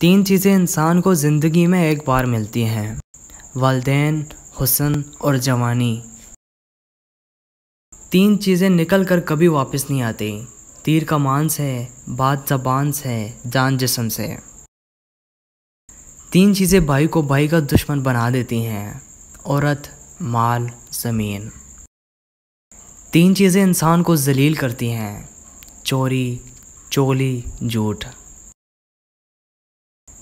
تین چیزیں انسان کو زندگی میں ایک بار ملتی ہیں: والدین، حسن اور جوانی۔ تین چیزیں نکل کر کبھی واپس نہیں آتی: تیر کمان سے، بات زبان سے، جان جسم سے۔ تین چیزیں بھائی کو بھائی کا دشمن بنا دیتی ہیں: عورت، مال، زمین۔ تین چیزیں انسان کو ذلیل کرتی ہیں: چوری، چغلی، جھوٹ۔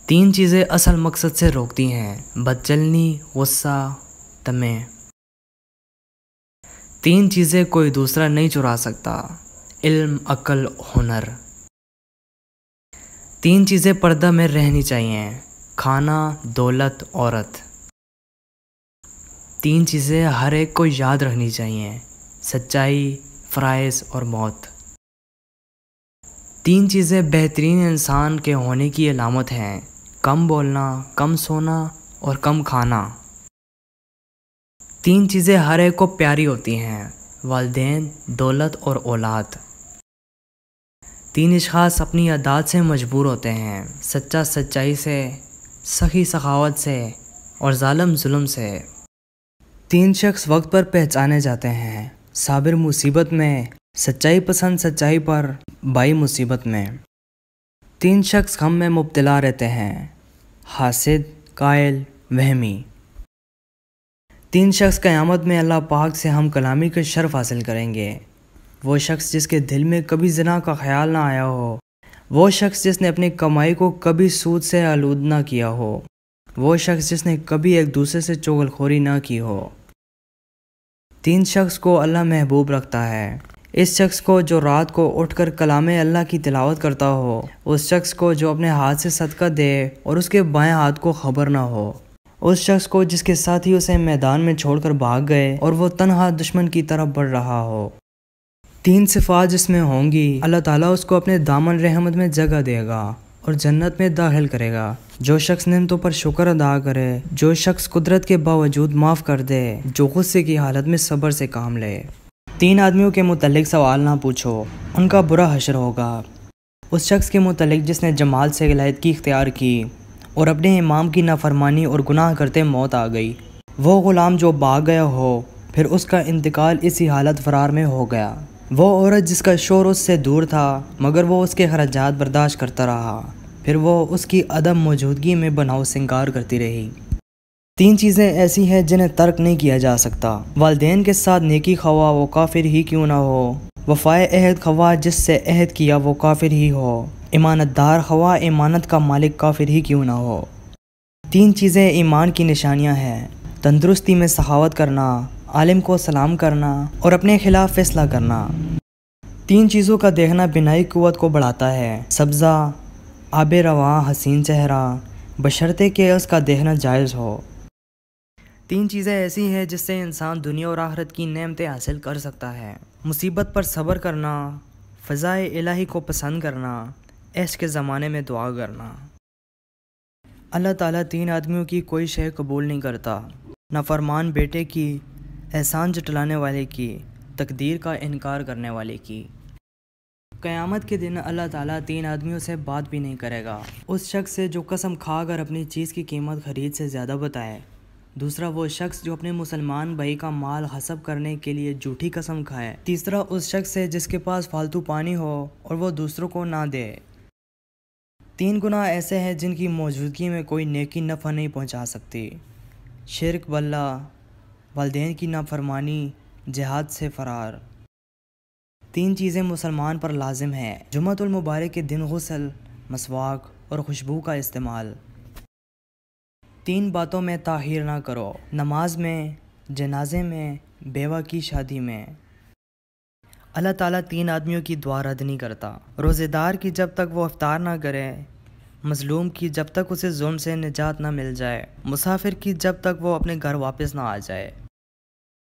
تین چیزیں اصل مقصد سے روکتی ہیں: بدچلنی، غصہ، طمع۔ تین چیزیں کوئی دوسرا نہیں چرا سکتا: علم، عقل، ہنر۔ تین چیزیں پردہ میں رہنی چاہیے: کھانا، دولت، عورت۔ تین چیزیں ہر ایک کو یاد رکھنی چاہیے: سچائی، فرائض اور موت۔ تین چیزیں بہترین انسان کے ہونے کی علامت ہیں: کم بولنا، کم سونا اور کم کھانا۔ تین چیزیں ہر ایک کو پیاری ہوتی ہیں: والدین، دولت اور اولاد۔ تین اشخاص اپنی عادات سے مجبور ہوتے ہیں: سچا سچائی سے، سخی سخاوت سے اور ظالم ظلم سے۔ تین شخص وقت پر پہچانے جاتے ہیں: صابر مصیبت میں، سچائی پسند سچائی پر، بھائی مصیبت میں۔ تین شخص غم میں مبتلا رہتے ہیں: حاسد، قائل، وہمی۔ تین شخص قیامت میں اللہ پاک سے ہم کلامی کا شرف حاصل کریں گے: وہ شخص جس کے دل میں کبھی زنا کا خیال نہ آیا ہو، وہ شخص جس نے اپنی کمائی کو کبھی سود سے آلود نہ کیا ہو، وہ شخص جس نے کبھی ایک دوسرے سے چغل خوری نہ کی ہو۔ تین شخص کو اللہ محبوب رکھتا ہے: اس شخص کو جو رات کو اٹھ کر کلام اللہ کی تلاوت کرتا ہو، اس شخص کو جو اپنے ہاتھ سے صدقہ دے اور اس کے بائیں ہاتھ کو خبر نہ ہو، اس شخص کو جس کے ساتھی اسے میدان میں چھوڑ کر بھاگ گئے اور وہ تنہا دشمن کی طرف بڑھ رہا ہو۔ تین صفات جس میں ہوں گی، اللہ تعالیٰ اس کو اپنے دامن رحمت میں جگہ دے گا اور جنت میں داخل کرے گا: جو شخص نعمتوں پر شکر ادا کرے، جو شخص قدرت کے باوجود معاف کر دے، جو غصے کی حالت میں صبر سے کام لے۔ تین آدمیوں کے متعلق سوال نہ پوچھو، ان کا برا حشر ہوگا: اس شخص کے متعلق جس نے جماعت سے علیحدگی اختیار کی اور اپنے امام کی نافرمانی اور گناہ کرتے موت آ گئی، وہ غلام جو بھاگ گیا ہو، پھر اس کا انتقال اسی حالت فرار میں ہو گیا، وہ عورت جس کا شوہر اس سے دور تھا مگر وہ اس کے خراجات برداشت کرتا رہا، پھر وہ اس کی عدم موجودگی میں بناؤ سنگار کرتی رہی۔ تین چیزیں ایسی ہیں جنہیں ترک نہیں کیا جا سکتا: والدین کے ساتھ نیکی خواہ وہ کافر ہی کیوں نہ ہو، وفائے عہد خواہ جس سے عہد کیا وہ کافر ہی ہو، امانت دار خواہ امانت کا مالک کافر ہی کیوں نہ ہو۔ تین چیزیں ایمان کی نشانیاں ہیں: تندرستی میں سخاوت کرنا، عالم کو سلام کرنا اور اپنے خلاف فیصلہ کرنا۔ تین چیزوں کا دیکھنا بینائی قوت کو بڑھاتا ہے: سبزہ، آب رواں، حسین چہرہ، بشرطے کہ اس کا دیکھنا جائز ہو۔ تین چیزیں ایسی ہیں جس سے انسان دنیا اور آخرت کی نعمتیں حاصل کر سکتا ہے: مصیبت پر صبر کرنا، فضائے الہی کو پسند کرنا، عیش کے زمانے میں دعا کرنا۔ اللہ تعالیٰ تین آدمیوں کی کوئی شے قبول نہیں کرتا: نافرمان بیٹے کی، احسان جٹلانے والے کی، تقدیر کا انکار کرنے والے کی۔ قیامت کے دن اللہ تعالیٰ تین آدمیوں سے بات بھی نہیں کرے گا: اس شخص سے جو قسم کھا کر اپنی چیز کی قیمت خرید سے زیادہ بتائے، دوسرا وہ شخص جو اپنے مسلمان بھائی کا مال غصب کرنے کے لیے جھوٹی قسم کھائے، تیسرا اس شخص سے جس کے پاس فالتو پانی ہو اور وہ دوسروں کو نہ دے۔ تین گناہ ایسے ہیں جن کی موجودگی میں کوئی نیکی نفع نہیں پہنچا سکتی: شرک باللہ، والدین کی نافرمانی، جہاد سے فرار۔ تین چیزیں مسلمان پر لازم ہیں: جمعۃ المبارک کے دن غسل، مسواک اور خوشبو کا استعمال۔ تین باتوں میں تاخیر نہ کرو: نماز میں، جنازے میں، بیوہ کی شادی میں۔ اللہ تعالیٰ تین آدمیوں کی دعا رد نہیں کرتا: روزے دار کی جب تک وہ افطار نہ کرے، مظلوم کی جب تک اسے ظلم سے نجات نہ مل جائے، مسافر کی جب تک وہ اپنے گھر واپس نہ آ جائے۔